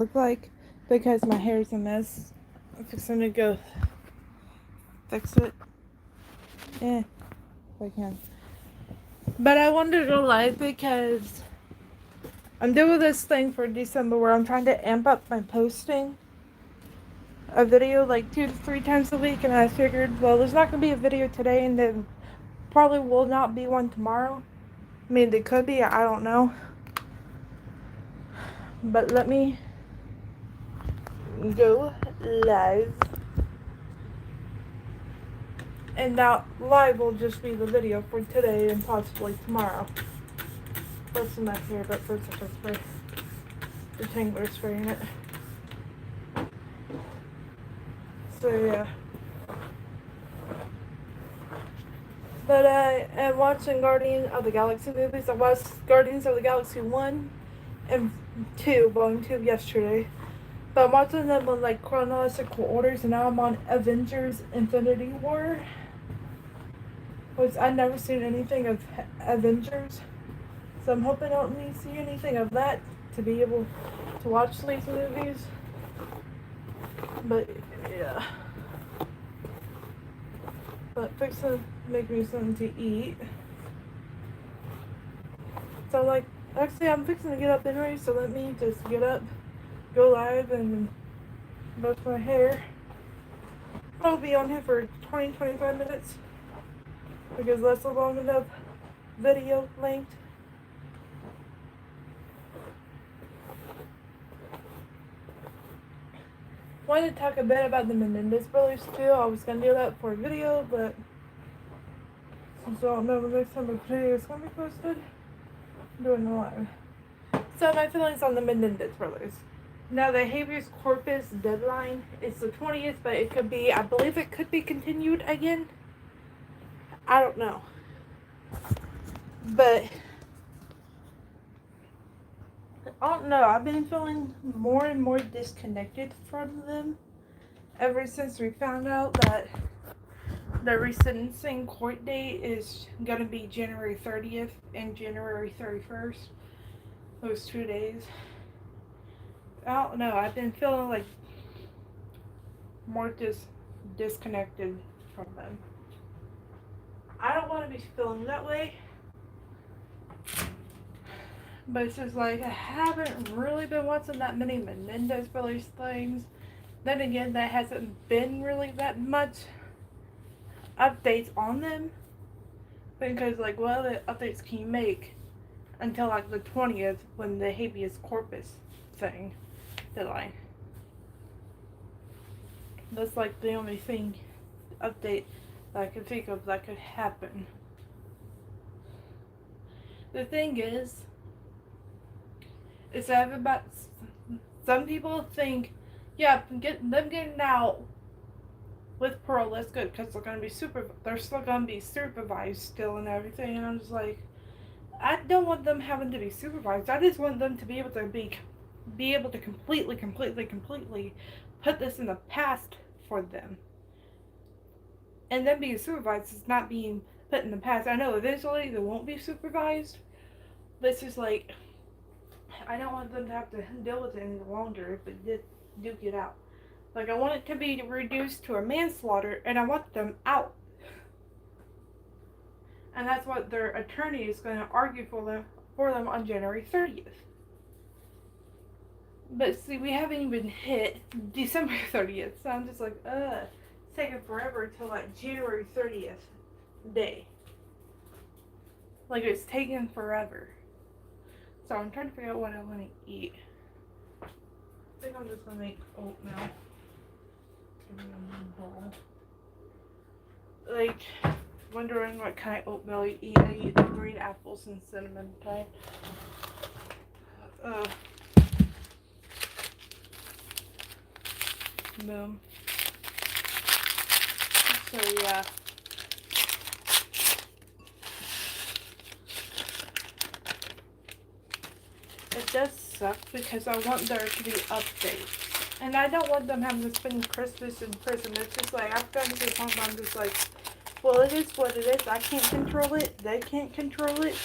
look like because my hair's a mess. I'm fixing to go fix it. If I can. But I wanted to go live because I'm doing this thing for December where I'm trying to amp up my posting a video like 2 to 3 times a week, and I figured, well, there's not going to be a video today, and then probably will not be one tomorrow. I mean, they could be, I don't know. But let me go live. And now live will just be the video for today and possibly tomorrow. What's in my hair, but first I have to spray the tangler spray in it. So yeah. But I am watching Guardians of the Galaxy movies. I watched Guardians of the Galaxy 1 and 2, Volume 2 yesterday. But I'm watching them in like chronological orders, and now I'm on Avengers Infinity War. Which I've never seen anything of Avengers. So I'm hoping I don't need to see anything of that to be able to watch these movies. But yeah. But fix to make me something to eat. So like, actually I'm fixing to get up anyway, so let me just get up, go live, and brush my hair. I'll be on here for 20-25 minutes because that's a long enough video length. Wanted to talk a bit about the Menendez brothers too. I was gonna do that for a video, but since I don't know the next time the video is gonna be posted, I'm doing it live. So my feelings on the Menendez brothers. Now the habeas corpus deadline is the 20th, but it could be, I believe it could be continued again. I don't know. But I don't know, I've been feeling more and more disconnected from them ever since we found out that the resentencing court date is going to be January 30th and January 31st. Those 2 days. I don't know, I've been feeling like more disconnected from them. I don't want to be feeling that way. But it's just like, I haven't really been watching that many Menendez brothers things. Then again, there hasn't been really that much updates on them. Because, like, what other updates can you make until, like, the 20th when the habeas corpus thing deadline? That's, like, the only thing, update that I can think of that could happen. The thing is that about some people think, yeah, them getting out with parole, that's good because they're still gonna be supervised still and everything. And I'm just like, I don't want them having to be supervised. I just want them to be able to be able to completely put this in the past for them. And them being supervised is not being put in the past. I know eventually they won't be supervised, but it's just like, I don't want them to have to deal with it any longer if they do get out. Like, I want it to be reduced to a manslaughter, and I want them out. And that's what their attorney is going to argue for them on January 30th. But see, we haven't even hit December 30th, so I'm just like, it's taking forever until like January 30th day. Like, it's taking forever. So I'm trying to figure out what I want to eat. I think I'm just going to make oatmeal. Like, wondering what kind of oatmeal you eat. I eat the green apples and cinnamon type. Boom. So yeah. It does suck because I want there to be updates. And I don't want them having to spend Christmas in prison. It's just like, I've gotten to the point where I'm just like, well, it is what it is. I can't control it. They can't control it.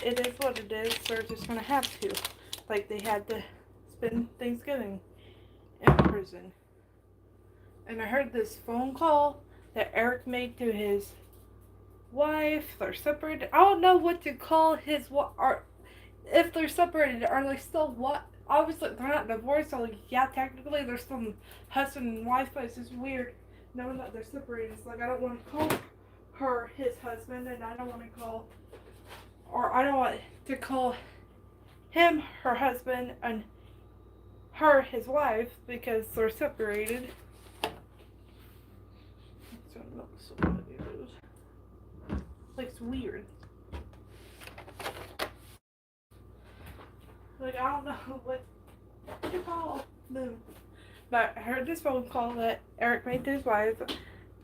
It is what it is. They're just going to have to. Like, they had to spend Thanksgiving in prison. And I heard this phone call that Eric made to his wife. They're separated. I don't know what to call his or if they're separated. Are they still what? Obviously, they're not divorced. So yeah, technically they're still husband and wife. But it's just weird knowing that they're separated. It's like I don't want to call her his husband, and I don't want to call, or I don't want to call him her husband and her his wife because they're separated. Like, it's weird. Like, I don't know what to call them. But I heard this phone call that Eric made to his wife.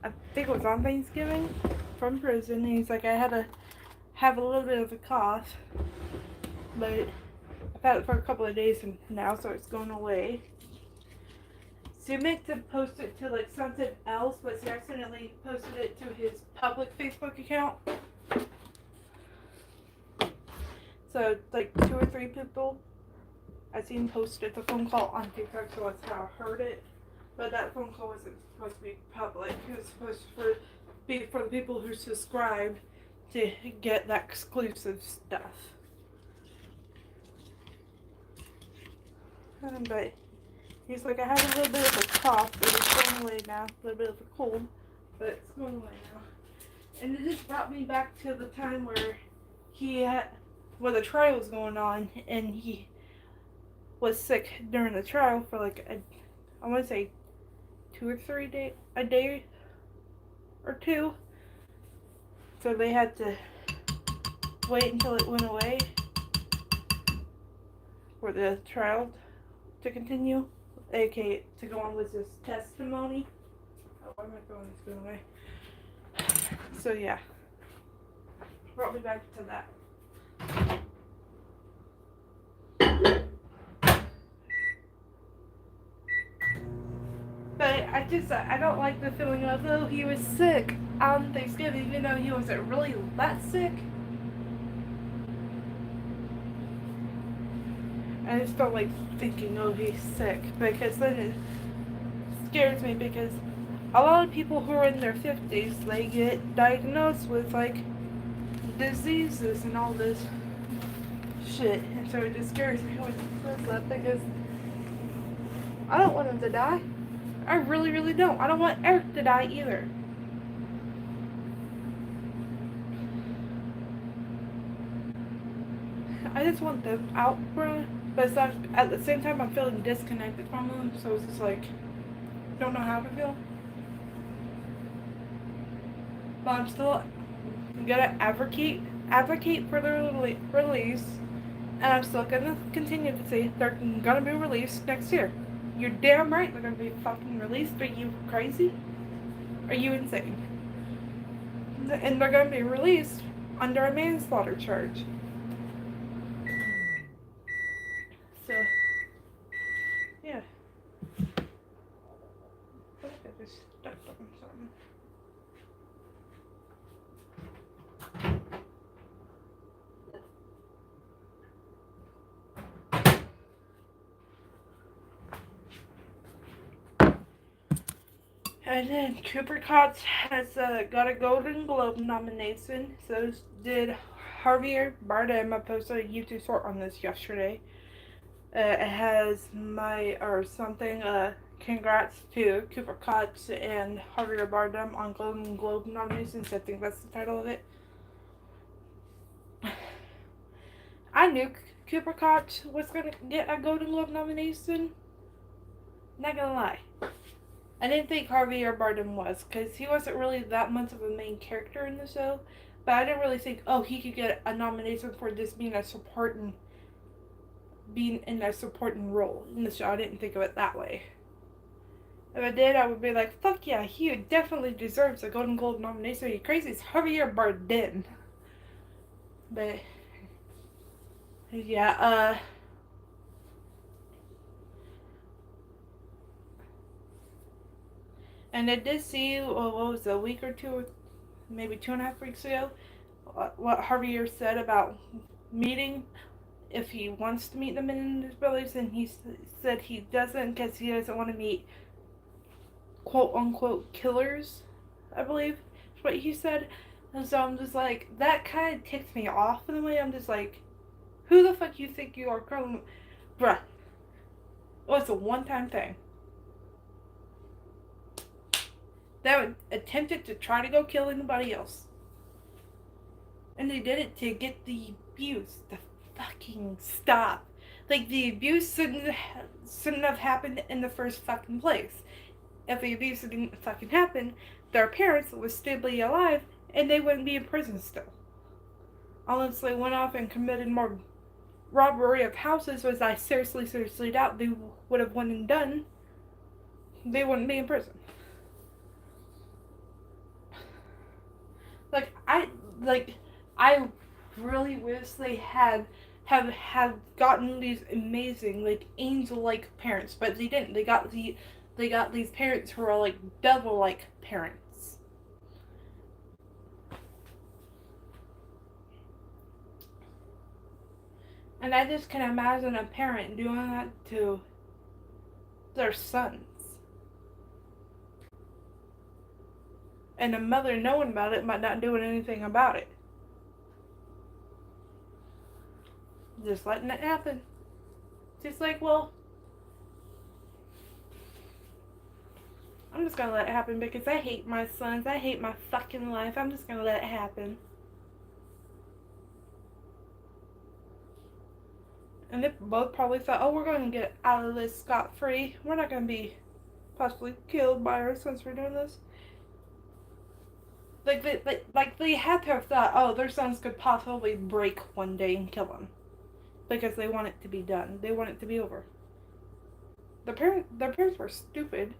I think it was on Thanksgiving from prison. He's like, I had to have a little bit of a cough. But I've had it for a couple of days now, so it's going away. She meant to post it to like something else, but she accidentally posted it to his public Facebook account. So like 2 or 3 people I seen posted the phone call on TikTok, so that's how I heard it. But that phone call wasn't supposed to be public. It was supposed to be for the people who subscribed to get that exclusive stuff. But he's like, I have a little bit of a cough, but it's going away now. A little bit of a cold, but it's going away now. And it just brought me back to the time where the trial was going on, and he was sick during the trial for like I want to say 2 or 3 days, a day or 2. So they had to wait until it went away for the trial to continue, aka to go on with his testimony. Oh, why am I going this going away? So yeah, brought me back to that. But I don't like the feeling of, oh, he was sick on Thanksgiving, even though he wasn't really that sick. I just don't like thinking, oh, he's sick, because then it scares me, because a lot of people who are in their 50s, they get diagnosed with, like, diseases and all this shit, and so it just scares me when he says that, because I don't want him to die. I really, really don't. I don't want Eric to die either. I just want them out, bro. But at the same time, I'm feeling disconnected from them, so it's just like, don't know how to feel. But I'm still gonna advocate for their release, and I'm still gonna continue to say they're gonna be released next year. You're damn right they're gonna be fucking released. Are you crazy? Are you insane? And they're gonna be released under a manslaughter charge. So, yeah. I think I just stepped on something. And then Cooper Cox has got a Golden Globe nomination. So did Javier Bardem. I posted a YouTube short on this yesterday. It has congrats to Cooper Cox and Javier Bardem on Golden Globe nominations. I think that's the title of it. I knew Cooper Cox was going to get a Golden Globe nomination. Not gonna lie. I didn't think Javier Bardem was, because he wasn't really that much of a main character in the show. But I didn't really think, oh, he could get a nomination for just being in a supporting role in the show. I didn't think of it that way. If I did, I would be like, fuck yeah, he definitely deserves a Golden Globe nomination. Are you crazy? It's Javier Bardem. But, yeah, and I did see, what was it, a week or 2, maybe 2.5 weeks ago, what Javier said about meeting if he wants to meet the men in his brothers, and he said he doesn't because he doesn't want to meet quote unquote killers, I believe is what he said. And so I'm just like, that kind of ticks me off in a way. I'm just like, who the fuck you think you are, Kalynn? Bruh. It was a one-time thing. They attempted to try to go kill anybody else. And they did it to get the abuse to fucking stop. Like, the abuse shouldn't have happened in the first fucking place. If the abuse didn't fucking happen, their parents would still be alive and they wouldn't be in prison still. Unless they went off and committed more robbery of houses, which I seriously doubt they would have went and done, they wouldn't be in prison. Like, I really wish they have gotten these amazing, like, angel-like parents, but they didn't. They got these parents who are like devil-like parents. And I just can imagine a parent doing that to their sons. And a mother knowing about it but not doing anything about it. Just letting it happen. Just like, well, I'm just gonna let it happen because I hate my sons. I hate my fucking life. I'm just gonna let it happen. And they both probably thought, oh, we're gonna get out of this scot-free. We're not gonna be possibly killed by our sons for doing this. Like they had to have thought, oh, their sons could possibly break one day and kill them. Because they want it to be done. They want it to be over. Their parents were stupid.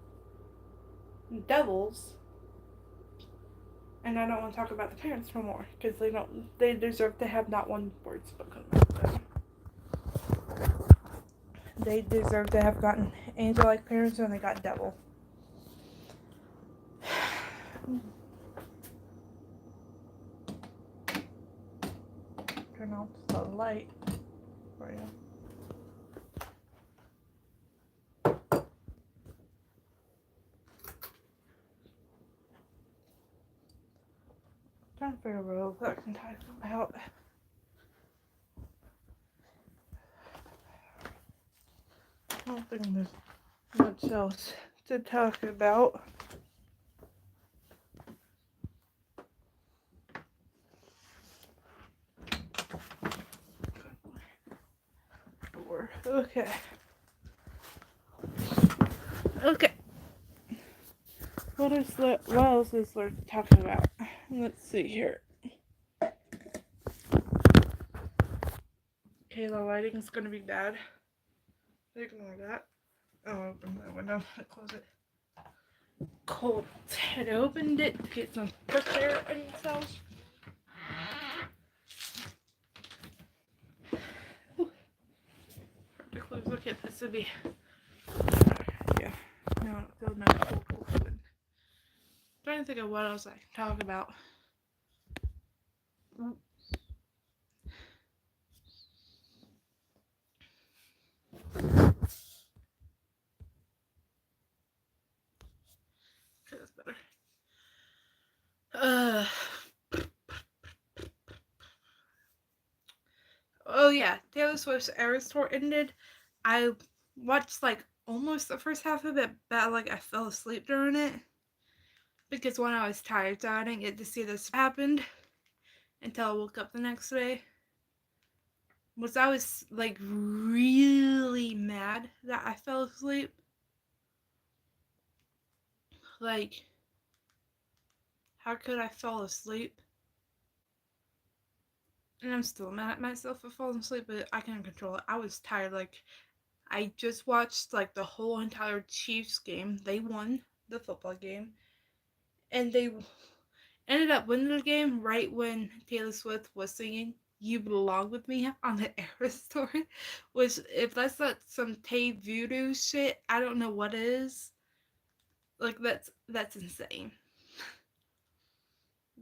Devils. And I don't want to talk about the parents no more. Because they deserve to have not one word spoken about them. They deserve to have gotten angel-like parents when they got devil. Turn off the light for you. Trying to figure out what else I can talk about. I don't think there's much else to talk about. Okay. Okay. What else is there to talk about? Let's see here. Okay, the lighting's gonna be bad. Ignore that. I'll open that window and close it. Cold. I opened it to get some fresh air in the house. Hard to close. Look at this would be. Yeah. No, I don't feel no cold. I'm trying to think of what else I can talk about. That's better. Oh yeah, Taylor Swift's Eras Tour ended. I watched like almost the first half of it, but like I fell asleep during it because when I was tired, so I didn't get to see this happened until I woke up the next day. Was I was like really mad that I fell asleep. Like, how could I fall asleep? And I'm still mad at myself for falling asleep, but I can't control it. I was tired. Like, I just watched like the whole entire Chiefs game. They won the football game. And they ended up winning the game right when Taylor Swift was singing You Belong With Me on the Eras Tour. Which, if that's not some Tay voodoo shit, I don't know what is. Like, that's insane.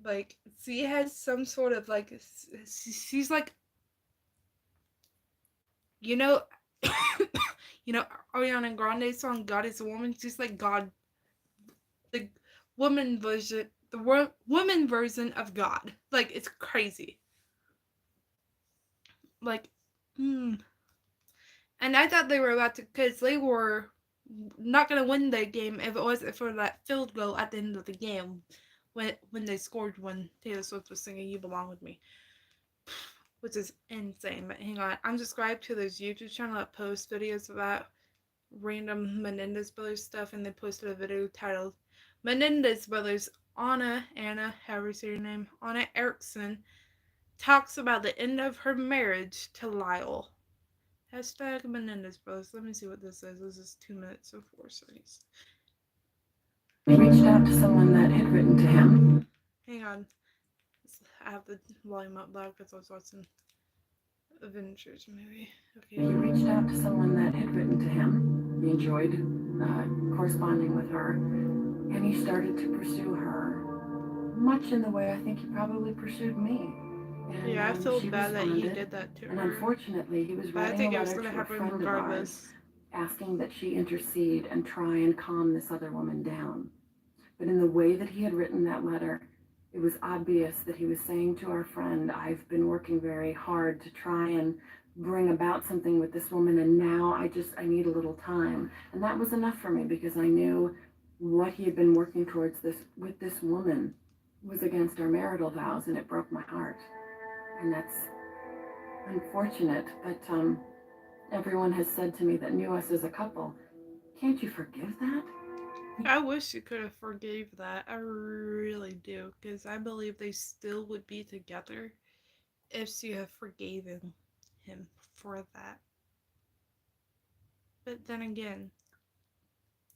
Like, she has some sort of like, she's like You know, you know Ariana Grande's song "God Is a Woman." She's like God, the woman version of God. Like it's crazy. Like, mm. And I thought they were about to, because they were not gonna win that game if it wasn't for that field goal at the end of the game, when they scored when Taylor Swift was singing "You Belong with Me," which is insane. But hang on, I'm subscribed to this YouTube channel that posts videos about random Menendez brothers stuff, and they posted a video titled "Menendez Brothers Anna, however you say your name, Anna Erickson talks about the end of her marriage to Lyle." Hashtag Menendez Brothers. Let me see what this says. This is 2 minutes and 4 seconds. He reached out to someone that had written to him. Hang on. I have the volume up loud because I was watching Avengers movie. Okay. He reached out to someone that had written to him. He enjoyed corresponding with her, and he started to pursue her, much in the way I think he probably pursued me. And, yeah, I feel she bad responded, that he did that to her. And unfortunately, he was but I writing think a it was letter going to to a happen friend regardless. of ours, asking that she intercede and try and calm this other woman down. But in the way that he had written that letter, it was obvious that he was saying to our friend, I've been working very hard to try and bring about something with this woman, and now I need a little time. And that was enough for me, because I knew what he had been working towards with this woman was against our marital vows, and it broke my heart. And that's unfortunate, but everyone has said to me that knew us as a couple, can't you forgive that? I wish you could have forgave that. I really do, because I believe they still would be together if she had forgiven him for that. But then again,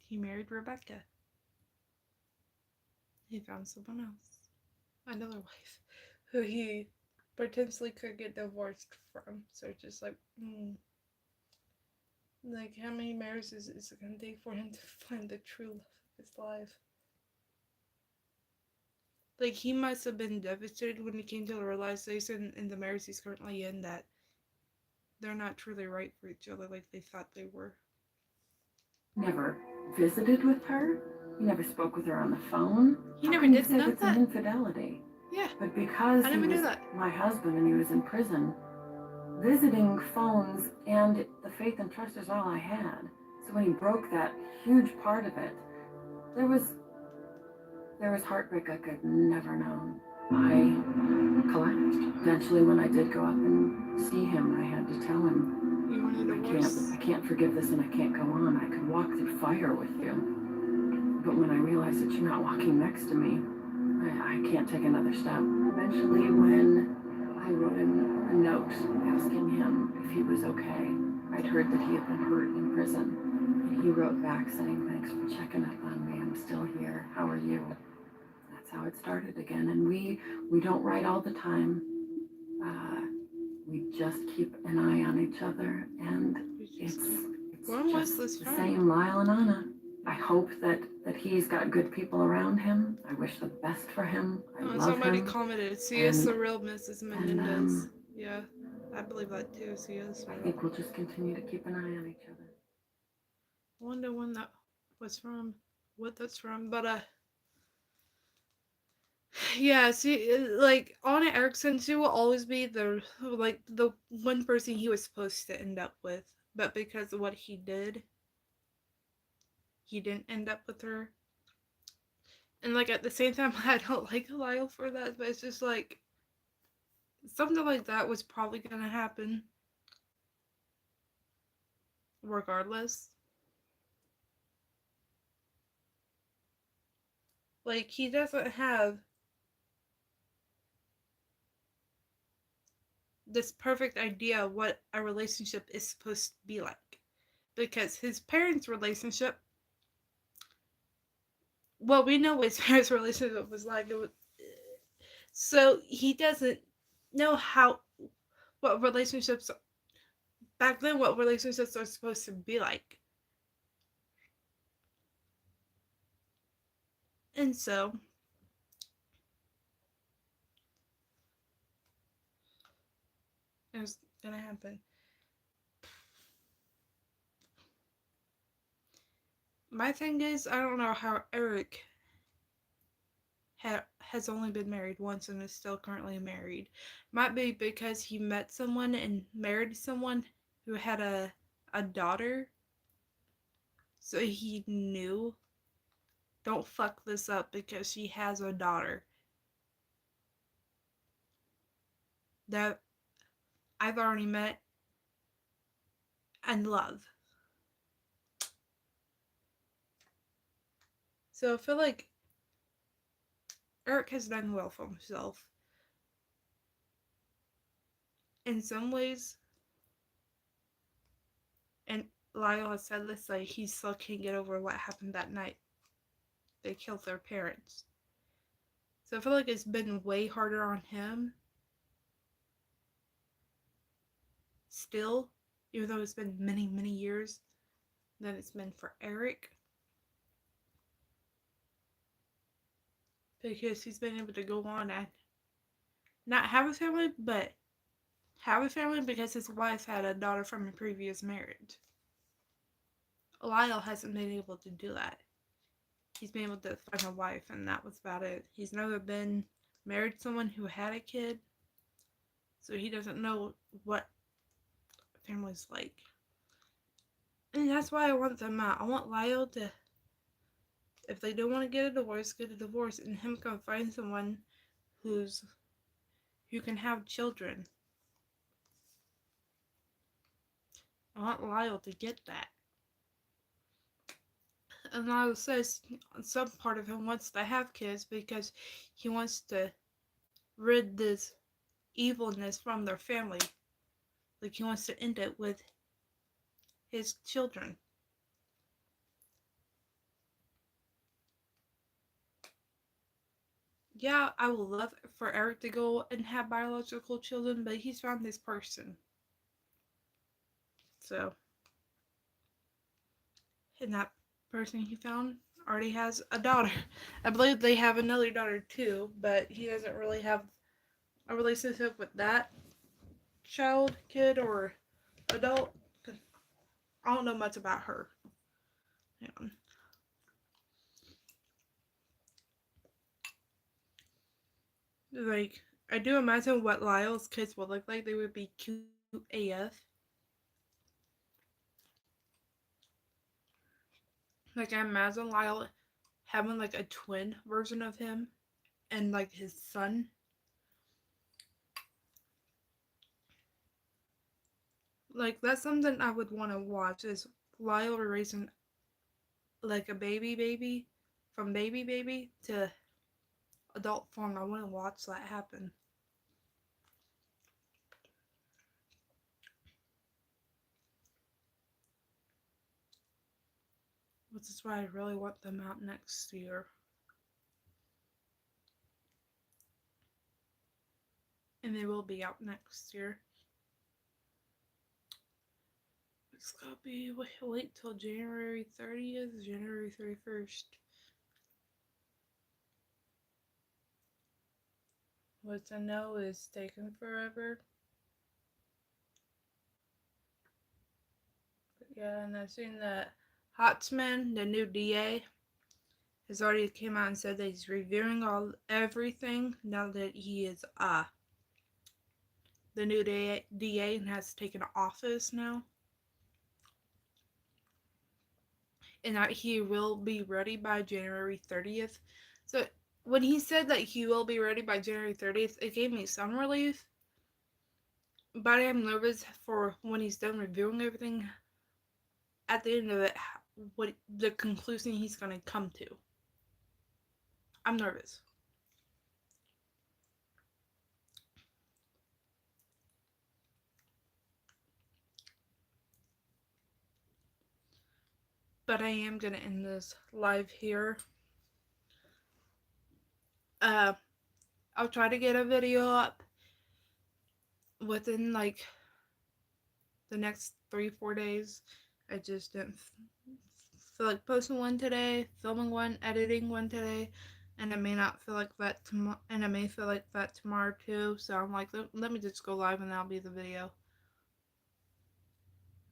he married Rebecca. He found someone else, another wife, who he potentially could get divorced from. So it's just like how many marriages is it gonna take for him to find the true love of his life? Like he must have been devastated when he came to the realization in the marriage he's currently in that they're not truly right for each other like they thought they were. Never visited with her. He never spoke with her on the phone. He How never can you did say none of that's an that? infidelity? Yeah. But because I he never was knew that. my husband and he was in prison, visiting phones and the faith and trust is all I had. So when he broke that huge part of it, there was heartbreak I could never known. I collapsed. Eventually, when I did go up and see him, I had to tell him, You wanted a divorce? I can't forgive this and I can't go on. I could walk through fire with you. But when I realized that you're not walking next to me, I can't take another step. Eventually, when I wrote him a note asking him if he was okay, I'd heard that he had been hurt in prison. And he wrote back saying, thanks for checking up on me. I'm still here. How are you? That's how it started again. And we don't write all the time. We just keep an eye on each other, and it's when was just this the from? same, Lyle and Anna. I hope that he's got good people around him. I wish the best for him. I love Somebody him. commented, "See us the real Mrs. Menendez." Yeah, I believe that too. See us. I think we'll just continue to keep an eye on each other. I wonder when that was from, what that's from, but yeah. See, like Anna Erickson, she will always be the one person he was supposed to end up with, but because of what he did, he didn't end up with her. And like at the same time, I don't like Lyle for that, but it's just like something like that was probably gonna happen regardless. Like he doesn't have this perfect idea of what a relationship is supposed to be like. Because his parents' relationship, well, we know what his parents' relationship was like. So he doesn't know what relationships, back then, what relationships are supposed to be like. And so, it was gonna happen. My thing is, I don't know how Eric has only been married once and is still currently married. Might be because he met someone and married someone who had a daughter, so he knew, don't fuck this up because she has a daughter that I've already met and love. So I feel like Eric has done well for himself. In some ways, and Lyle has said this, like, he still can't get over what happened that night. They killed their parents. So I feel like it's been way harder on him still, even though it's been many, many years, than it's been for Eric. Because he's been able to go on and not have a family, but have a family because his wife had a daughter from a previous marriage. Lyle hasn't been able to do that. He's been able to find a wife, and that was about it. He's never been married to someone who had a kid, so he doesn't know what family's like. And that's why I want them out. I want Lyle to, if they don't want to get a divorce, and him go find someone who's who can have children. I want Lyle to get that. And Lyle says some part of him wants to have kids because he wants to rid this evilness from their family. Like, he wants to end it with his children. Yeah, I would love for Eric to go and have biological children, but he's found this person. So, and that person he found already has a daughter. I believe they have another daughter too, but he doesn't really have a relationship with that child, kid, or adult. I don't know much about her. Yeah. Like, I do imagine what Lyle's kids would look like. They would be cute AF. Like, I imagine Lyle having like a twin version of him and like his son. Like, that's something I would want to watch, is Lyle raising like a baby from baby to adult form. I want to watch that happen. Which is why I really want them out next year. And they will be out next year. It's gonna be, wait till January 30th, January 31st. Which I know is taking forever. But yeah, and I've seen that Hotsman, the new DA, has already came out and said that he's reviewing everything now that he is the new DA and has taken office now. And that he will be ready by January 30th. So when he said that he will be ready by January 30th, it gave me some relief. But I am nervous for when he's done reviewing everything, at the end of it, what the conclusion he's going to come to. I'm nervous. But I am going to end this live here. I'll try to get a video up within like the next 3-4 days. I just didn't feel like posting one today, filming one, editing one today, and I may not feel like that tomorrow, and I may feel like that tomorrow too. So I'm like, let me just go live and that'll be the video.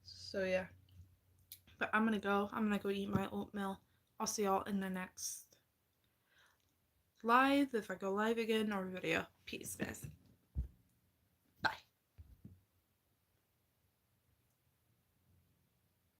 So yeah, But I'm gonna go eat my oatmeal. I'll see y'all in the next live, if I go live again, or video. Peace, guys.